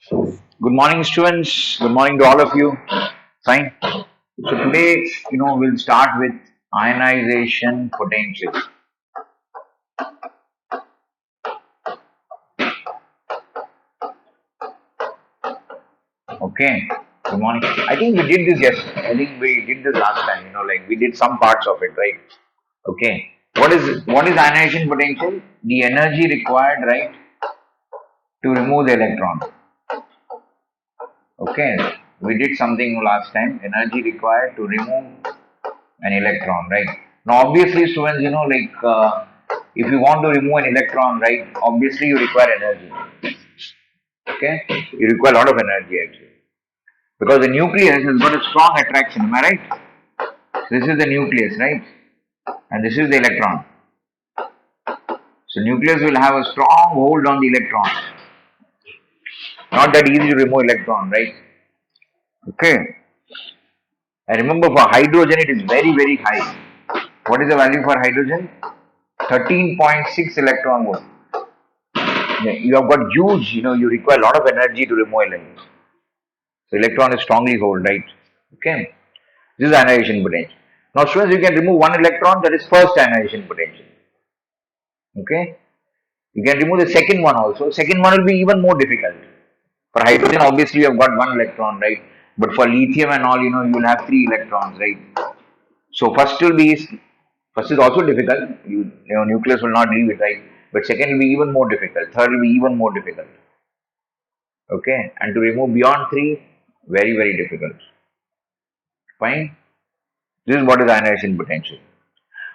Good morning, students. Good morning to all of you. Fine. So today, we'll start with ionization potential. Okay. Good morning. I think we did this yesterday. I think we did this last time. Like we did some parts of it, right? Okay. What is ionization potential? The energy required, right, to remove the electron. Okay. We did something last time. Energy required to remove an electron, right? Now, obviously, students, if you want to remove an electron, right, obviously you require energy. Okay, you require a lot of energy actually, because the nucleus has got a strong attraction. Am I right? This is the nucleus, right, and this is the electron. So nucleus will have a strong hold on the electron. Not that easy to remove electron, right? Okay. And remember, for hydrogen, it is very, very high. What is the value for hydrogen? 13.6 electron volt. You have got huge, you require a lot of energy to remove electron. So electron is strongly held, right? Okay. This is ionization potential. Now students, you can remove one electron, that is first ionization potential. Okay. You can remove the second one also. Second one will be even more difficult. For hydrogen, obviously you have got one electron, right? But for lithium and all, you will have three electrons, right? So first is also difficult. Nucleus will not leave it, right? But second will be even more difficult. Third will be even more difficult. Okay, and to remove beyond 3, very, very difficult. Fine. This is what is ionization potential.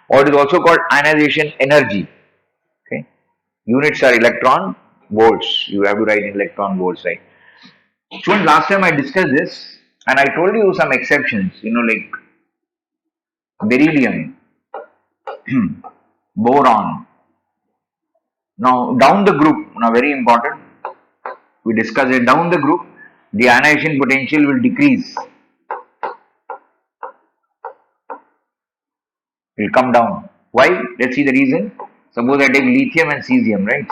Or it is also called ionization energy. Okay, units are electron volts. You have to write in electron volts, right? Students, last time I discussed this and I told you some exceptions, like beryllium, boron. Now, down the group, now very important, we discussed it, down the group, the ionization potential will decrease, will come down. Why? Let's see the reason. Suppose I take lithium and cesium, right?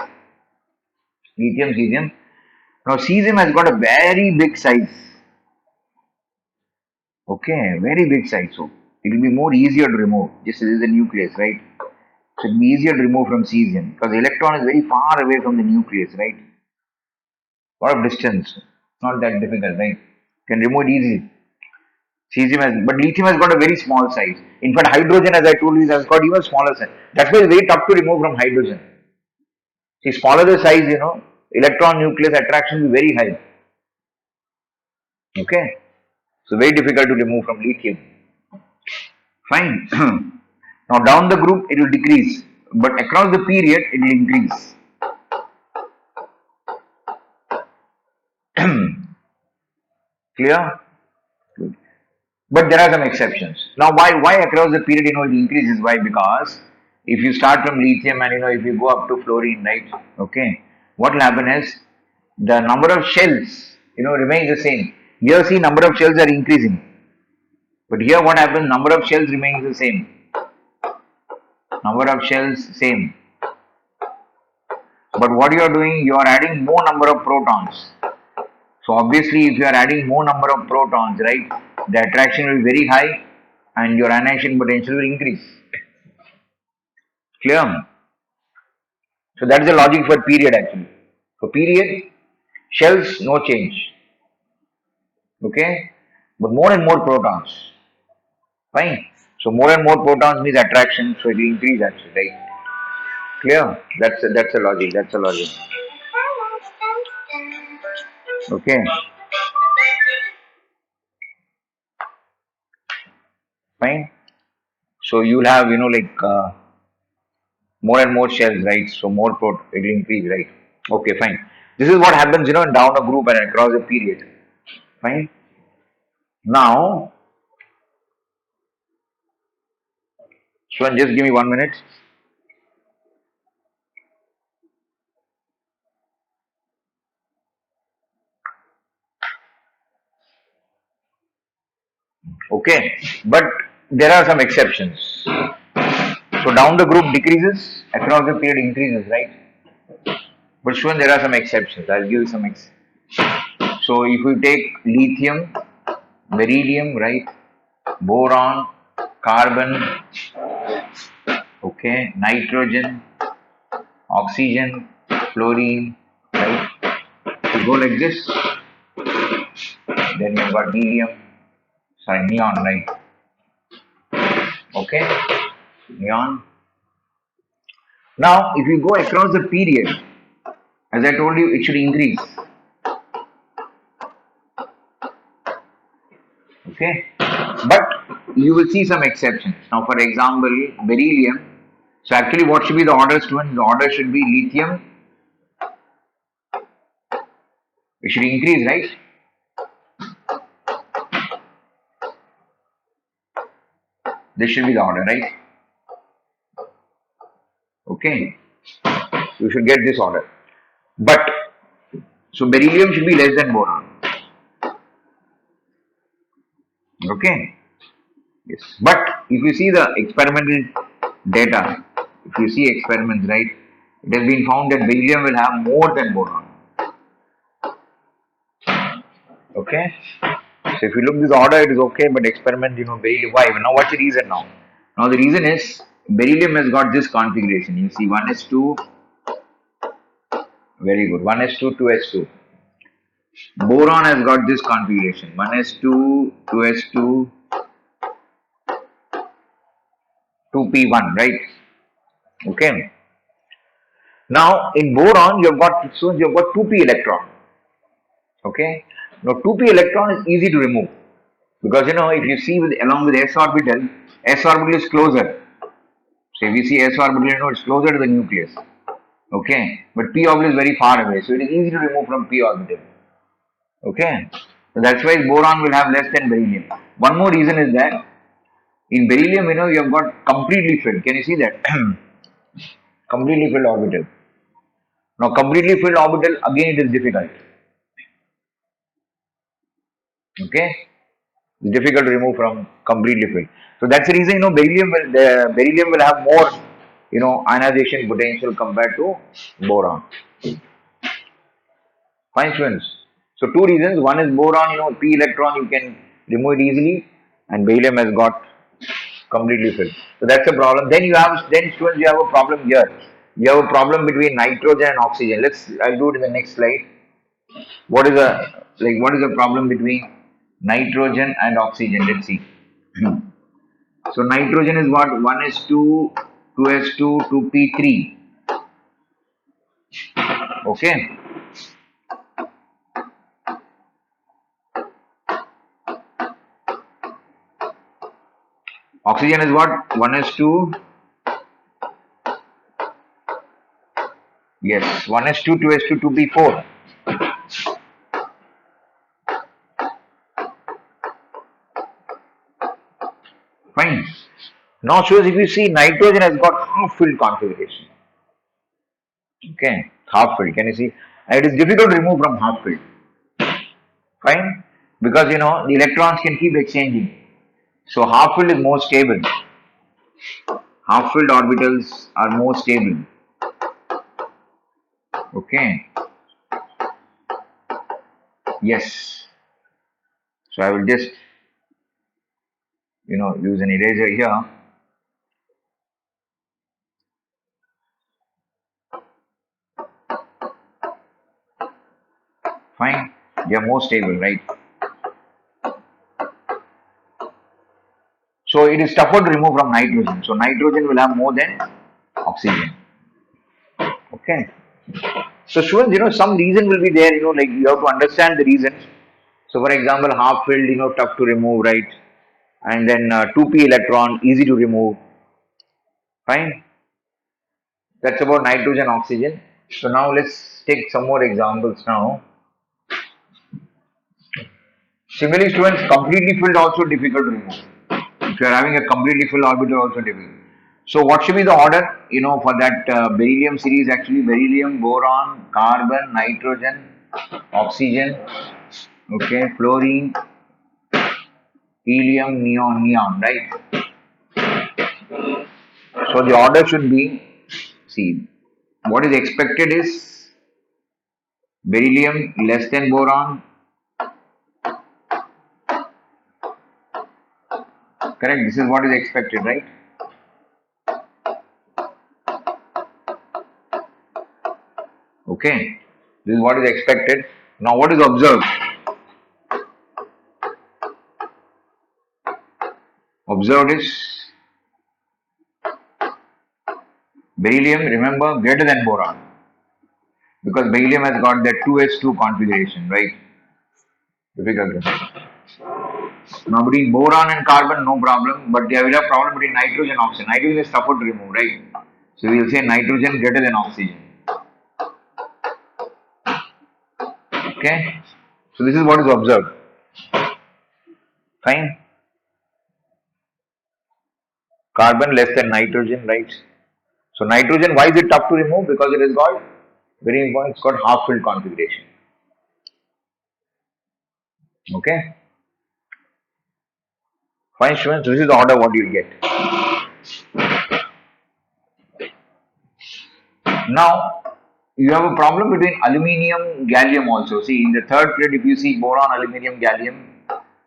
Lithium, cesium. Now, cesium has got a very big size. Okay, very big size. So, it will be more easier to remove. Just this is the nucleus, right? So, it will be easier to remove from cesium because the electron is very far away from the nucleus, right? A lot of distance. Not that difficult, right? Can remove it easily. Cesium has, but lithium has got a very small size. In fact, hydrogen, as I told you, has got even smaller size. That's why it's very tough to remove from hydrogen. See, smaller the size, electron nucleus attraction will be very high. Okay, so very difficult to remove from lithium. Fine. Now down the group it will decrease, but across the period it will increase. Clear? Good. But there are some exceptions. Now why across the period it increases? Why? Because if you start from lithium and if you go up to fluorine, right? Okay, what will happen is the number of shells remains the same. Here see number of shells are increasing. But here what happens? Number of shells remains the same. Number of shells same. But what you are doing, you are adding more number of protons. So obviously, if you are adding more number of protons, right, the attraction will be very high, and your ionization potential will increase. Clear? So that is the logic for period actually. For period, shells no change. Okay, but more and more protons. Fine. So more and more protons means attraction, so it will increase actually, right? Clear? That's a logic. That's a logic. Okay. Fine. So you'll have more and more shells, right? So more it will increase, right? Okay, fine. This is what happens, down a group and across a period. Fine. Now, Shwan, just give me 1 minute. Okay, but there are some exceptions. So down the group decreases, across the period increases, right? But Shwan, there are some exceptions. I'll give you some examples. So if you take lithium, beryllium, right, boron, carbon, okay, nitrogen, oxygen, fluorine, right? If you go like this, then you've got helium, sorry, neon, right? Okay, neon. Now, if you go across the period, as I told you, it should increase. Okay, but you will see some exceptions. Now, for example, beryllium. So, actually, what should be the order, students? The order should be lithium. It should increase, right? This should be the order, right? Okay, you should get this order. But so beryllium should be less than boron. Okay. Yes. But if you see the experimental data, if you see experiments, right, it has been found that beryllium will have more than boron. Okay. So if you look this order, it is okay, but experiment, beryllium. Why? Now what's the reason now? Now the reason is beryllium has got this configuration. You see 1s2, very good. 1s2, 2s2. Boron has got this configuration. 1s2, 2s2, 2p1, right? Okay. Now in boron you've got 2p electron. Okay. Now 2p electron is easy to remove because if you see along with s orbital is closer. So if you see s orbital, it's closer to the nucleus. Okay. But p orbital is very far away, so it is easy to remove from p orbital. Okay. So that's why boron will have less than beryllium. One more reason is that in beryllium, you have got completely filled. Can you see that? Completely filled orbital. Now completely filled orbital, again it is difficult. Okay, it's difficult to remove from completely filled. So that's the reason beryllium will have more ionization potential compared to boron. Fine, students. So two reasons. One is boron, p electron you can remove it easily, and beryllium has got completely filled. So that's a problem. Then students you have a problem here. You have a problem between nitrogen and oxygen. I'll do it in the next slide. What is the problem between nitrogen and oxygen? Let's see. So nitrogen is what? 1s2, 2s2, 2p3. Okay. Oxygen is what? 1s2. Yes, 1s2, 2s2, 2p4. Fine. Now, shows if you see nitrogen has got half filled configuration. Okay, half filled. Can you see? And it is difficult to remove from half filled. Fine, because the electrons can keep exchanging. So half filled is more stable. Half filled orbitals are more stable. Okay. Yes. So I will just use an eraser here. Fine. They are more stable, right? So it is tougher to remove from nitrogen. So nitrogen will have more than oxygen. Okay. So students, some reason will be there, like you have to understand the reasons. So for example, half filled, tough to remove, right? And then 2p electron, easy to remove. Fine. That's about nitrogen, oxygen. So now let's take some more examples now. Similarly, students, completely filled also difficult to remove. If you are having a completely filled orbital, also difficult. So what should be the order? For that beryllium series, actually beryllium, boron, carbon, nitrogen, oxygen, okay, fluorine, helium, neon, right? So the order should be, see, what is expected is beryllium less than boron, Correct? This is what is expected, right? Okay. This is what is expected. Now what is observed? Observed is beryllium, remember, greater than boron. Because beryllium has got that 2s2 configuration, right? Difficult. Now between boron and carbon, no problem, but there will have problem between nitrogen and oxygen. Nitrogen is tougher to remove, right? So we will say nitrogen greater than oxygen. Okay? So this is what is observed. Fine. Carbon less than nitrogen, right? So nitrogen, why is it tough to remove? Because it has got, very important, it's got half-filled configuration. Okay? Fine students, this is the order what you will get. Now, you have a problem between aluminium, gallium also. See, in the third plate, if you see boron, aluminium, gallium,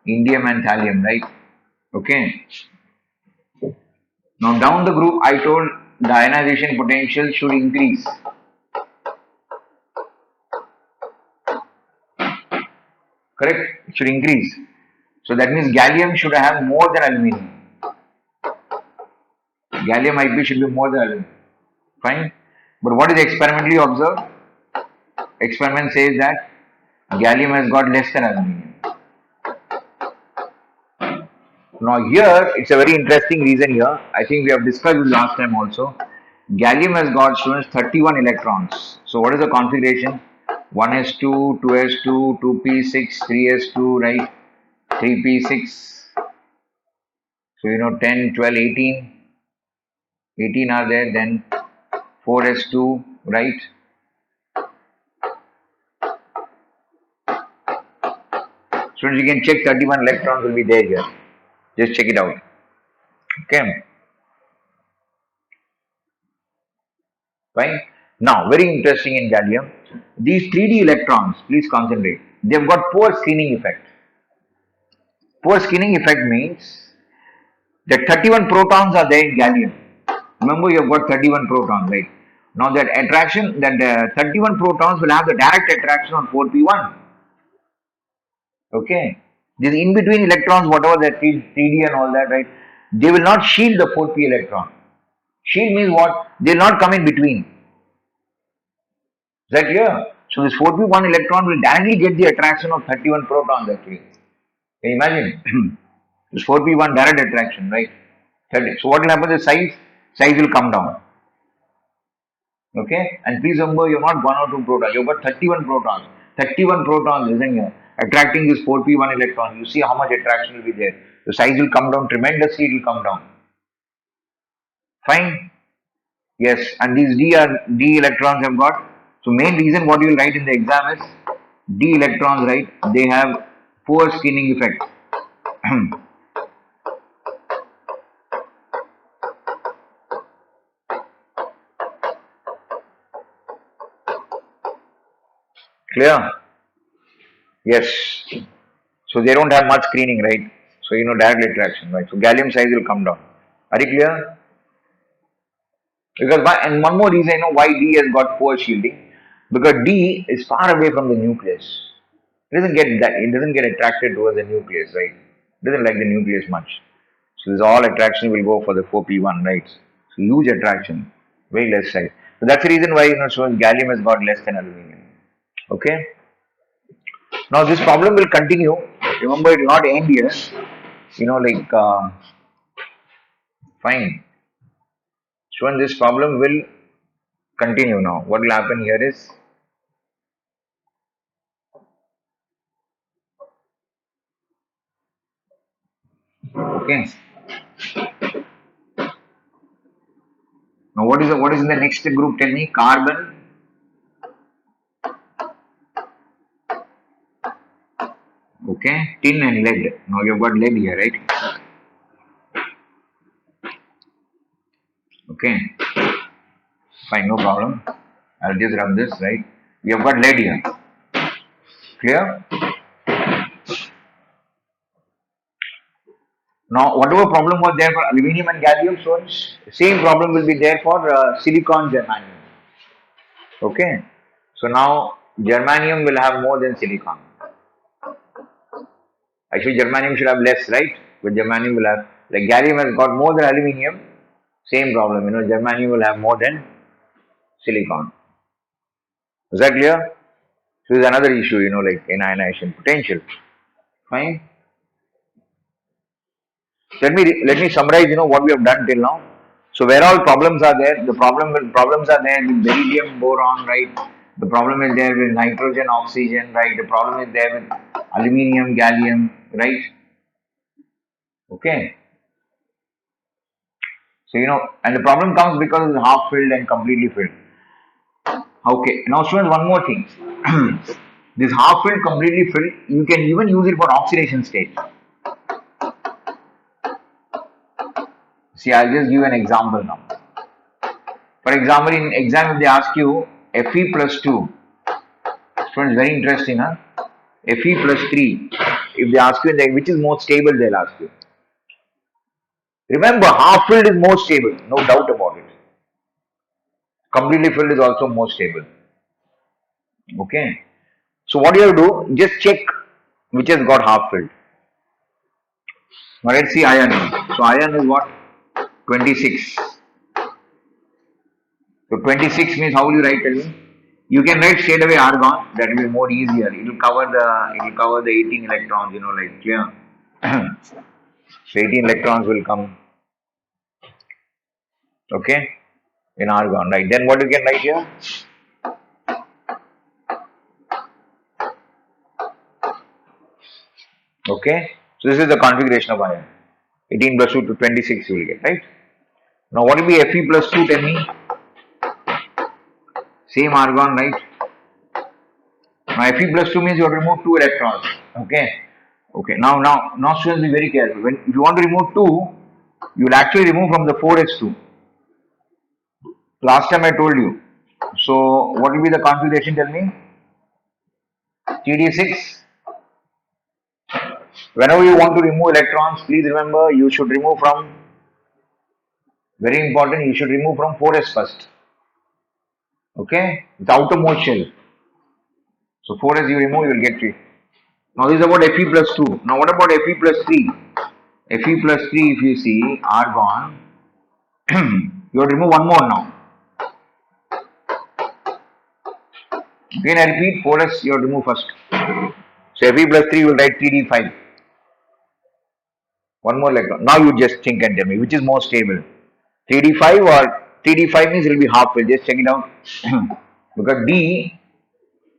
indium and thallium, right? Okay. Now, down the group, I told the ionization potential should increase. Correct? It should increase. So, that means gallium should have more than aluminium. Gallium IP should be more than aluminium. Fine. But what is experimentally observed? Experiment says that gallium has got less than aluminium. Now here, it's a very interesting reason here. I think we have discussed this last time also. Gallium has got students 31 electrons. So what is the configuration? 1s2, 2s2, 2p6, 3s2, right? 3p6. So 10, 12, 18. 18 are there, then 4s2, right? Students, you can check 31 electrons will be there here. Just check it out. Okay. Fine. Now, very interesting in gallium. These 3D electrons, please concentrate. They've got poor skinning effect. Poor skinning effect means that 31 protons are there in gallium. Remember, you have got 31 protons, right? Now, that attraction, that 31 protons will have the direct attraction on 4p1. Okay. These in between electrons, whatever that 3D and all that, right? They will not shield the 4p electron. Shield means what? They will not come in between. Is that clear? So this 4p1 electron will directly get the attraction of 31 protons actually. Can you imagine? This 4p1 direct attraction, right? 30. So what will happen? The size will come down. Okay? And please remember, you're not 1 or 2 protons, you've got 31 protons. 31 protons, isn't here? Attracting this 4p1 electron. You see how much attraction will be there. The size will come down tremendously, it will come down. Fine? Yes, and these D electrons have got. So main reason what you will write in the exam is D electrons, right? They have poor skinning effect. Clear? Yes. So they don't have much screening, right? So direct attraction, right? So gallium size will come down. Are you clear? Because and one more reason why D has got poor shielding, because D is far away from the nucleus. It doesn't get attracted towards the nucleus, right? It doesn't like the nucleus much. So this all attraction will go for the 4p1, right? So huge attraction, very less size. So that's the reason why so gallium has got less than aluminium. Okay. Now this problem will continue. Remember, it will not end here. Fine. So when this problem will continue now. What will happen here is okay. Now what is in the next group? Tell me. Carbon. Okay. Tin and lead. Now you've got lead here, right? Okay. Fine, no problem. I'll just run this, right? We have got lead here. Clear? Now, whatever problem was there for aluminium and gallium, so same problem will be there for silicon germanium. Okay. So now germanium will have more than silicon. Actually, germanium should have less, right? But germanium will have, like gallium has got more than aluminium. Same problem, germanium will have more than silicon. Is that clear? So is another issue, like in ionization potential. Fine. Let me summarize, what we have done till now. So where all problems are there, the problems are there with beryllium, boron, right? The problem is there with nitrogen, oxygen, right? The problem is there with aluminium, gallium, right? Okay. So and the problem comes because it's half filled and completely filled. Okay. Now students, one more thing. This half filled, completely filled, you can even use it for oxidation state. See, I'll just give an example now. For example, in exam, if they ask you Fe plus 2, students, very interesting, huh? Fe plus 3, if they ask you which is more stable, they'll ask you. Remember, half filled is more stable, no doubt about it. Completely filled is also more stable. Okay. So what you have to do, just check which has got half filled. Now let's see iron. So iron is what? 26. So 26 means how will you write, tell me? You can write straight away argon, that will be more easier. It will cover the 18 electrons, like clear. So 18 electrons will come. Okay? In argon, right? Then what you can write here? Okay? So this is the configuration of iron. 18 plus 2 to 26 you will get, right? Now what will be Fe plus 2, tell me? Same argon, right? Now Fe plus 2 means you have to remove 2 electrons. Okay? Okay, now students be very careful. If you want to remove 2, you will actually remove from the 4s2. Last time I told you. So what will be the configuration, tell me? 3d6. Whenever you want to remove electrons, please remember you should remove from, very important, you should remove from 4s first. Okay? The outermost shell. So 4s you remove, you will get 3. Now this is about Fe plus 2. Now what about Fe plus 3? Fe plus 3, if you see, argon, you have to remove one more now. Again I repeat, 4s you have to remove first. So Fe plus 3 you will write 3d5. One more electron. Now you just think and tell me which is more stable. 3d5 or 3d5 means it will be half filled. Just check it out. Because D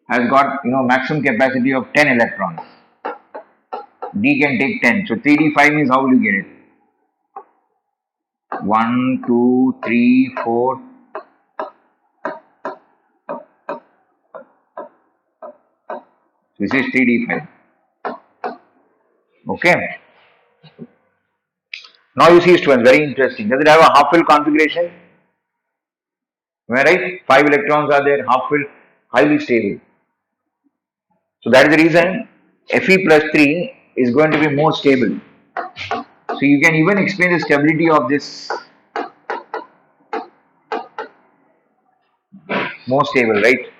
has got maximum capacity of 10 electrons. D can take 10. So 3d5 means how will you get it? 1, 2, 3, 4. This is 3d5. Okay. Now you see students, very interesting. Does it have a half filled configuration? Am I right? 5 electrons are there, half filled, highly stable. So that is the reason Fe plus 3 is going to be more stable. So you can even explain the stability of this more stable, right?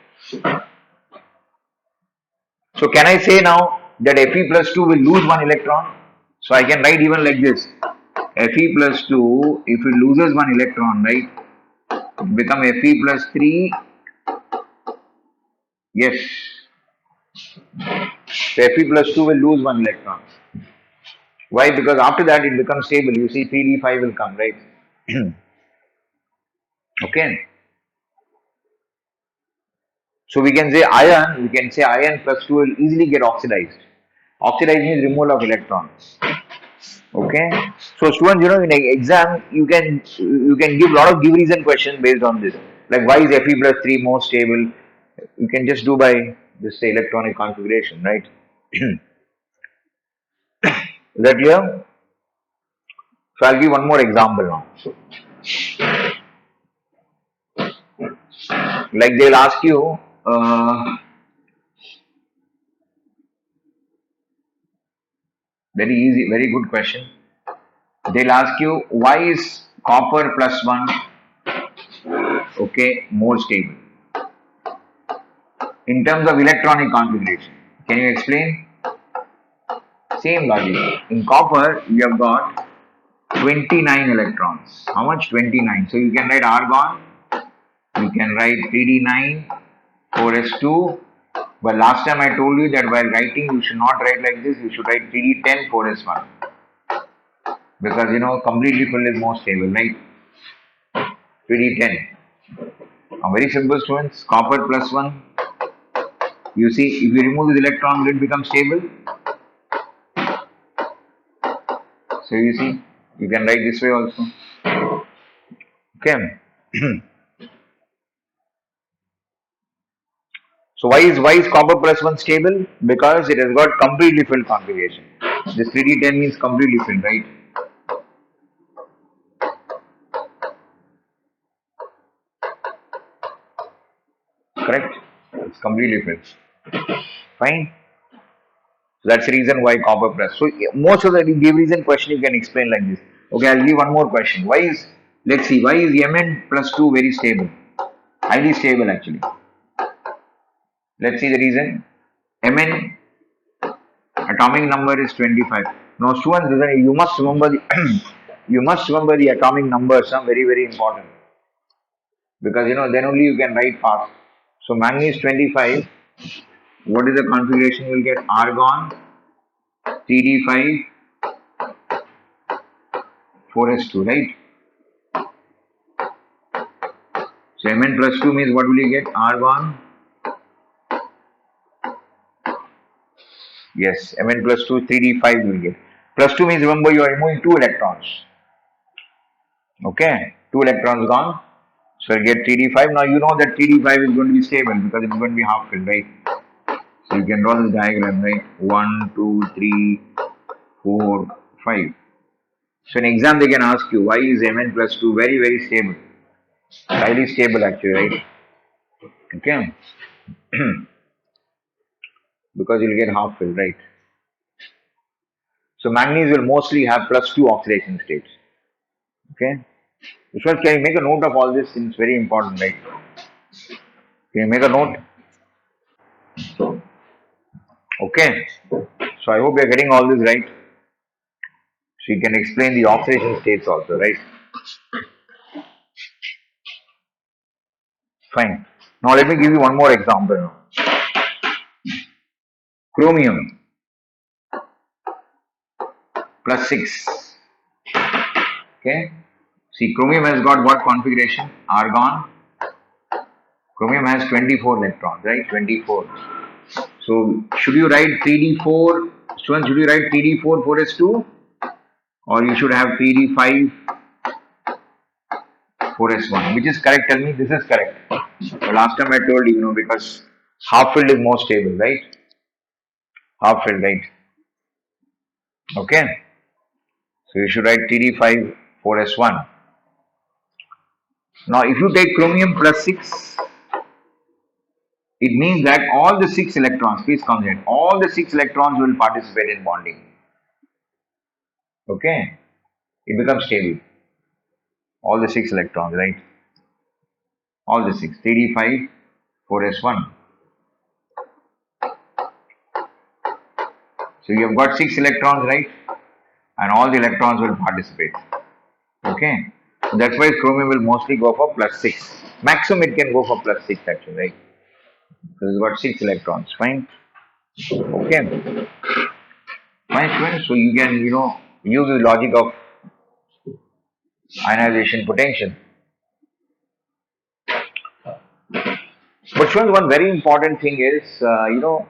So can I say now that Fe plus 2 will lose 1 electron? So I can write even like this. Fe plus 2, if it loses 1 electron, right, it become Fe plus 3. Yes. So Fe plus 2 will lose 1 electron. Why? Because after that it becomes stable. You see 3d5 will come, right? Okay. So we can say iron plus 2 will easily get oxidized. Oxidized means removal of electrons. Okay. So students, in an exam you can give a lot of give reason questions based on this. Like why is Fe plus 3 more stable? You can just do by this electronic configuration, right? Is that clear? So I'll give one more example now. Like they'll ask you, very easy, very good question. They'll ask you why is copper plus 1 okay more stable in terms of electronic configuration. Can you explain? Same logic. In copper, you have got 29 electrons. How much? 29. So you can write argon, you can write 3d9, 4s2. But last time I told you that while writing, you should not write like this, you should write 3d10, 4s1. Because completely full is more stable, right? 3d10. Now, very simple, students. Copper plus 1. You see, if you remove this electron, will it become stable? So you see, you can write this way also. Okay. So why is copper plus 1 stable? Because it has got completely filled configuration. This 3d10 means completely filled, right? Correct? It's completely filled. Fine. So that's the reason why copper plus. So most of the give reason question you can explain like this. Okay, I'll give one more question. Let's see, why is Mn plus 2 very stable? Highly stable actually. Let's see the reason. Mn atomic number is 25. Now students, you must remember the you must remember the atomic numbers, very very important. Because then only you can write fast. So manganese 25, what is the configuration you will get? Argon, Td5, 4s2, right? So Mn plus 2 means what will you get? Argon, yes, Mn plus 2, 3d5 you will get. Plus 2 means remember you are removing 2 electrons. Okay, 2 electrons gone. So you get 3d5. Now you know that 3d5 is going to be stable because it is going to be half filled, right? So you can draw this diagram, right? 1, 2, 3, 4, 5. So in exam they can ask you why is Mn plus 2 very very stable, highly stable actually, right? Okay, because you'll get half filled, right? So manganese will mostly have plus 2 oxidation states. Okay, Vishwas, can you make a note of all this? It's very important, right? Can you make a note? Okay, so I hope you're getting all this right. So you can explain the oxidation states also, right? Fine. Now let me give you one more example. Chromium plus 6. Okay. See, chromium has got what configuration? Argon. Chromium has 24 electrons, right? 24. So should you write 3d4? Students, should you write 3d4 4s2? Or you should have 3d5 4s1? Which is correct? Tell me, this is correct. So last time I told you, because half filled is more stable, right? Half filled, right? Okay. So you should write TD5 4s1. Now if you take chromium plus 6, it means that all the 6 electrons, please come here, all the 6 electrons will participate in bonding. Okay. It becomes stable. All the 6 electrons, right? All the 6. TD5 4s1. So you have got 6 electrons, right? And all the electrons will participate. Okay. So that's why chromium will mostly go for plus 6. Maximum it can go for plus 6 actually, right? Because it's got 6 electrons. Fine. Okay. Fine, friends. So you can, use the logic of ionization potential. But friends, one very important thing is,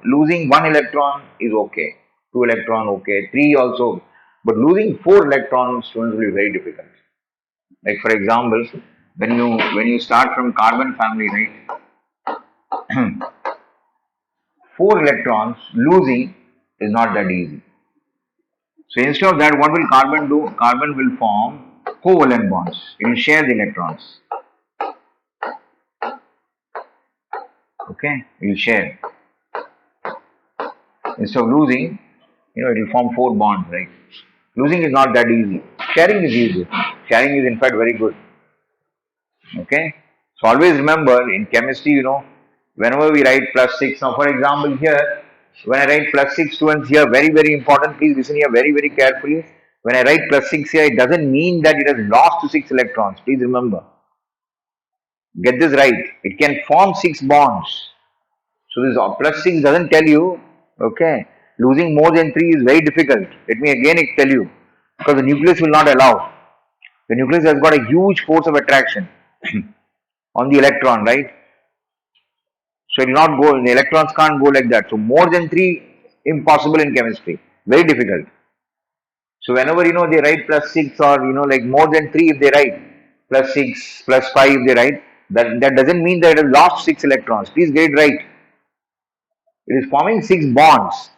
losing 1 electron is okay. 2 electron okay. 3 also. But losing 4 electrons, students, will be very difficult. Like for example, when you start from carbon family, right? 4 electrons losing is not that easy. So instead of that, what will carbon do? Carbon will form covalent bonds. It will share the electrons. Okay, it will share. Instead of losing, it will form 4 bonds, right? Losing is not that easy. Sharing is easy. Sharing is in fact very good. Okay. So always remember in chemistry, whenever we write plus 6, now for example here, when I write plus 6 students here, very, very important, please listen here very, very carefully. When I write plus 6 here, it doesn't mean that it has lost 6 electrons. Please remember. Get this right. It can form 6 bonds. So this plus 6 doesn't tell you, okay, losing more than 3 is very difficult. Let me again tell you, because the nucleus will not allow. The nucleus has got a huge force of attraction on the electron, right? So it will not go, the electrons can't go like that. So more than 3, impossible in chemistry. Very difficult. So whenever, they write plus 6 or, like more than 3 if they write, plus 6, plus 5 if they write, that doesn't mean that it has lost 6 electrons. Please get it right. It is forming 6 bonds.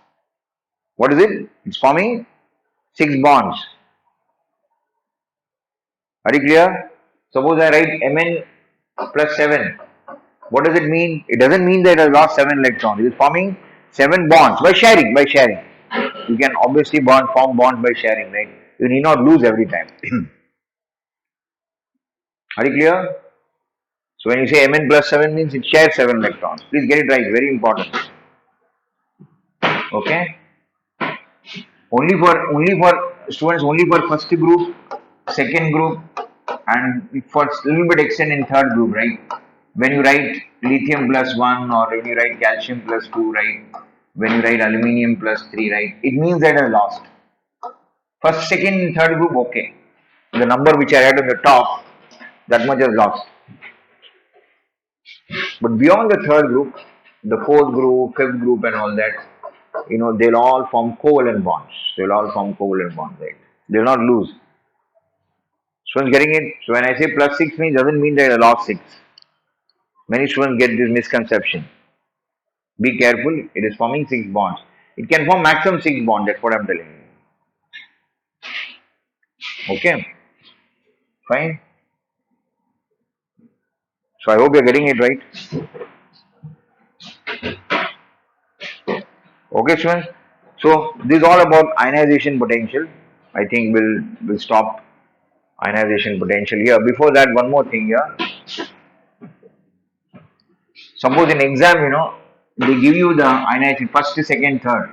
What is it? It's forming 6 bonds. Are you clear? Suppose I write Mn plus 7. What does it mean? It doesn't mean that it has lost 7 electrons. It is forming 7 bonds by sharing. You can obviously form bonds by sharing, right? You need not lose every time. Are you clear? So when you say Mn plus 7 means it shares 7 electrons. Please get it right. Very important. Okay? Only for students, only for first group, second group, and for little bit extent in third group, right? When you write lithium plus 1 or when you write calcium plus 2, right? When you write aluminium plus 3, right? It means that I lost. First, second, third group, okay. The number which I had on the top, that much is lost. But beyond the third group, the fourth group, fifth group, and all that, they'll all form covalent bonds. Right? They'll not lose. Students getting it? So when I say plus 6 means doesn't mean that I lost 6. Many students get this misconception. Be careful, it is forming 6 bonds. It can form maximum 6 bonds, that's what I'm telling you. Okay? Fine? So I hope you're getting it right. Okay, students? So this is all about ionization potential. I think we'll stop ionization potential here. Before that, one more thing here. Suppose in exam, they give you the ionization first, second, third.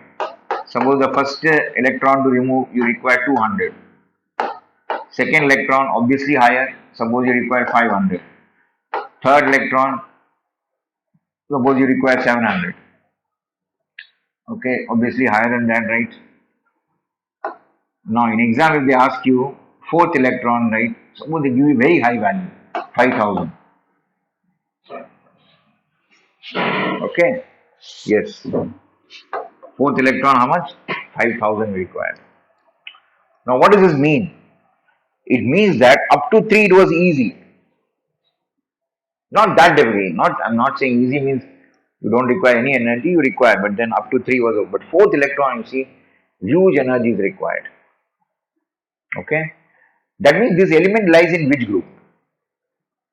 Suppose the first electron to remove, you require 200. Second electron, obviously higher. Suppose you require 500. Third electron, suppose you require 700. Okay, obviously higher than that, right? Now in exam, if they ask you fourth electron, right? Suppose they give you very high value, 5000. Okay, yes. Fourth electron, how much? 5000 required. Now what does this mean? It means that up to 3 it was easy. Not that difficult. I'm not saying easy means you don't require any energy, you require, but then up to 3 was over. But fourth electron, you see, huge energy is required. Okay? That means this element lies in which group?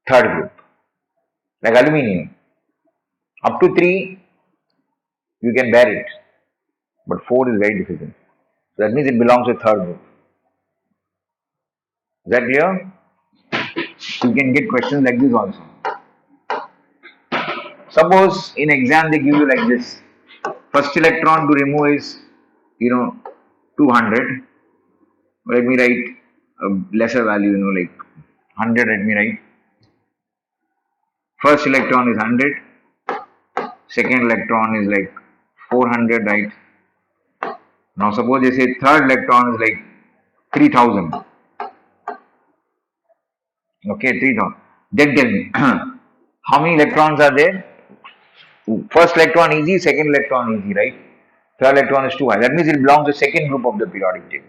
Third group. Like aluminium. Up to 3, you can bear it. But 4 is very difficult. So that means it belongs to third group. Is that clear? You can get questions like this also. Suppose in exam they give you like this. First electron to remove is, 200. Let me write a lesser value, like 100, let me write. First electron is 100. Second electron is like 400, right? Now suppose they say third electron is like 3000. Okay, 3000. Then tell me, how many electrons are there? First electron easy, second electron easy, right? Third electron is too high. That means it belongs to second group of the periodic table.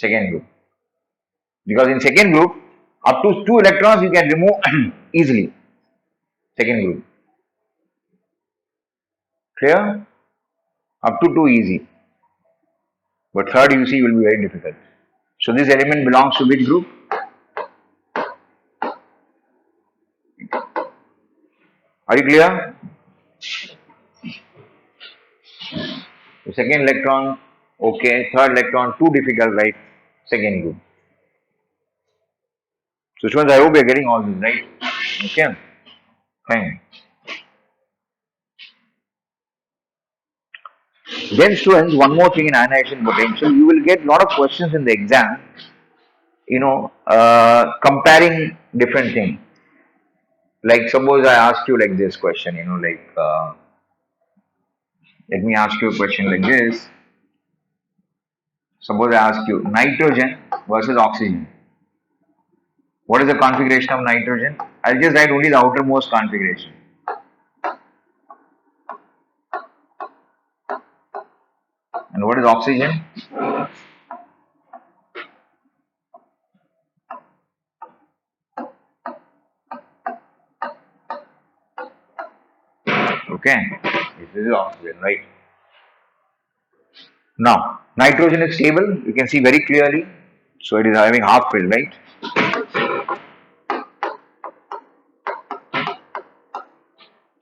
Second group. Because in second group, up to 2 electrons you can remove easily. Second group. Clear? Up to 2 easy. But third you see will be very difficult. So this element belongs to which group? Are you clear? The second electron Okay, third electron, too difficult, right? Second good. So students, I hope you're getting all this, right? Okay, fine. Then students, one more thing in ionization potential, you will get a lot of questions in the exam, comparing different things. Like suppose I ask you like this question, let me ask you a question like this. Suppose I ask you nitrogen versus oxygen. What is the configuration of nitrogen? I'll just write only the outermost configuration. And what is oxygen? Okay, this is oxygen, right? Now, nitrogen is stable, you can see very clearly. So it is having half fill, right?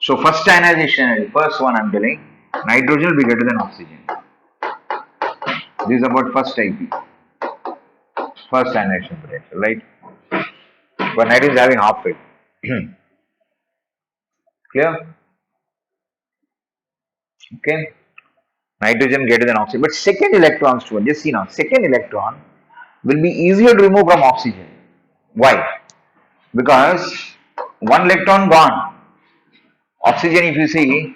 So first ionization, first one I'm telling, nitrogen will be greater than oxygen. This is about first IP, first ionization potential, right? But nitrogen is having half fill. Clear? Okay. Nitrogen greater than oxygen. But second electron, student, just see now, second electron will be easier to remove from oxygen. Why? Because one electron gone. Oxygen, if you see,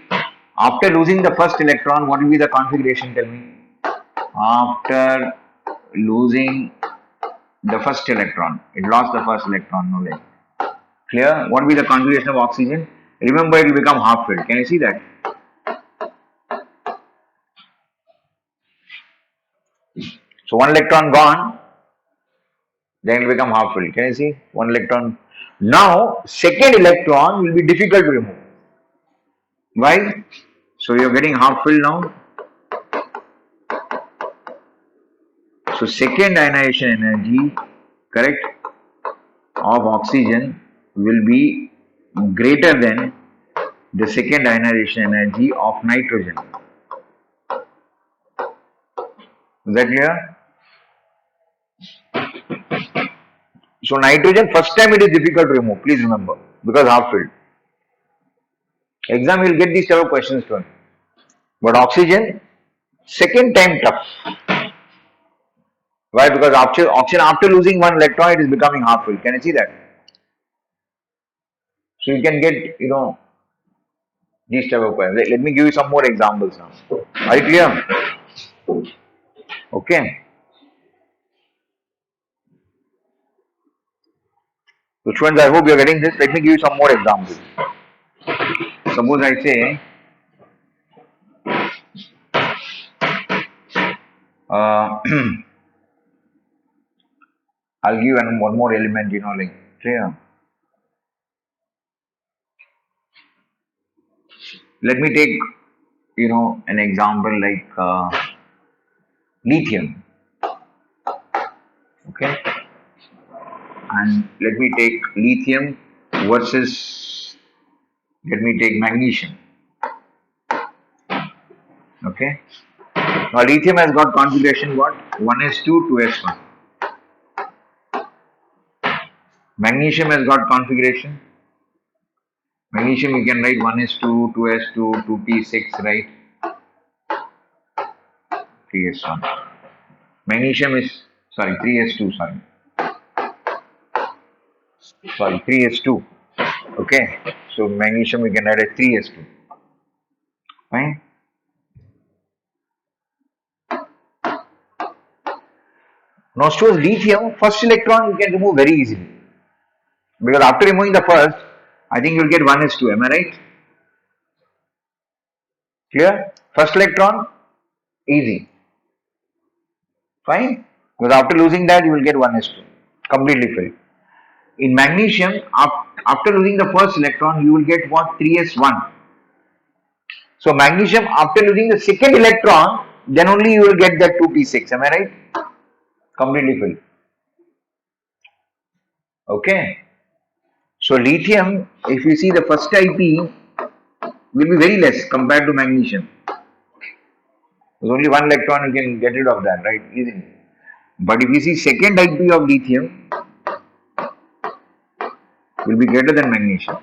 after losing the first electron, what will be the configuration? Tell me. After losing the first electron, it lost the first electron, no less. Clear? What will be the configuration of oxygen? Remember, it will become half filled. Can you see that? So one electron gone, then it will become half filled. Can you see? One electron. Now, second electron will be difficult to remove. Why? So you are getting half filled now. So second ionization energy, correct, of oxygen will be greater than the second ionization energy of nitrogen. Is that clear? So nitrogen, first time it is difficult to remove, please remember, because half filled. Exam will get these type of questions to. But oxygen, second time tough. Why? Because oxygen after losing one electron, it is becoming half filled. Can you see that? So you can get, these type of questions. Let me give you some more examples now. Are you clear? Okay. Which ones? I hope you are getting this. Let me give you some more examples. Suppose I say, uh, I'll give one more element, like clear. Let me take, an example like lithium. Okay. And let me take lithium versus, let me take magnesium. Okay. Now lithium has got configuration what? 1s2, 2s1. Magnesium has got configuration. Magnesium you can write 1s2, 2s2, 2p6, right? 3s1. Magnesium is, sorry, 3s2, sorry, 3s2. Okay. So magnesium we can write as 3s2. Fine. Now students, lithium, first electron you can remove very easily. Because after removing the first, I think you'll get 1s2. Am I right? Clear? First electron, easy. Fine. Because after losing that, you will get 1s2. Completely filled. In magnesium, after losing the first electron, you will get what? 3s1. So magnesium, after losing the second electron, then only you will get that 2p6. Am I right? Completely filled. Okay. So lithium, if you see the first IP will be very less compared to magnesium. There's only one electron, you can get rid of that, right? Easily. But if you see second IP of lithium will be greater than magnesium.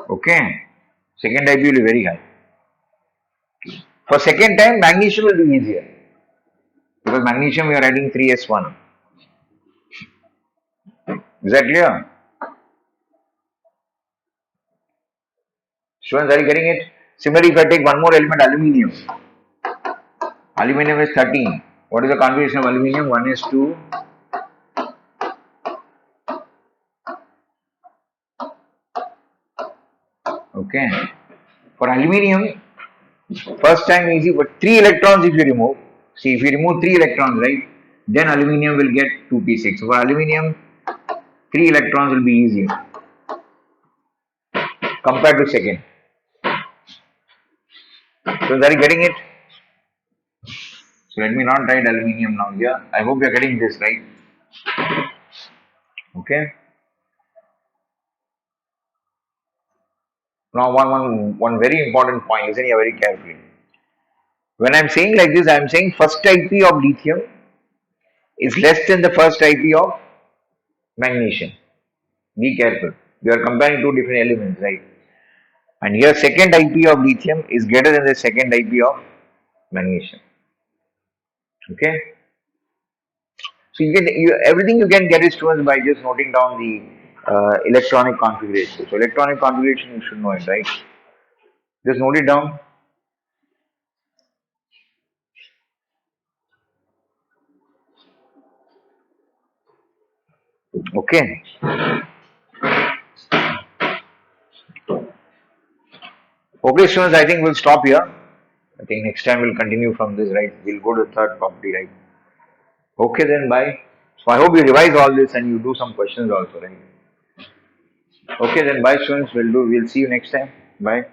Okay. Second IP will be very high. For second time, magnesium will be easier. Because magnesium we are adding 3s1. Is that clear? Students, are you getting it? Similarly, if I take one more element, aluminium. Aluminium is 13. What is the configuration of aluminium? 1s2. Okay. For aluminium, first time easy, but 3 electrons if you remove. See, if you remove 3 electrons, right, then aluminium will get 2p6. So for aluminium, 3 electrons will be easier compared to second. So, are you getting it? So, let me not write aluminium now here. I hope you are getting this, right? Okay. Now, one very important point. Listen here very carefully. When I am saying like this, I am saying first IP of lithium is less than the first IP of magnesium. Be careful. You are comparing two different elements, right? And here second IP of lithium is greater than the second IP of magnesium. Okay. So everything you can get is students by just noting down the electronic configuration. So electronic configuration you should know it, right? Just note it down. Okay. Okay, students, I think we'll stop here. I think next time we'll continue from this, right? We'll go to third property, right? Okay, then bye. So I hope you revise all this and you do some questions also, right? Okay, then bye, students. We'll see you next time. Bye.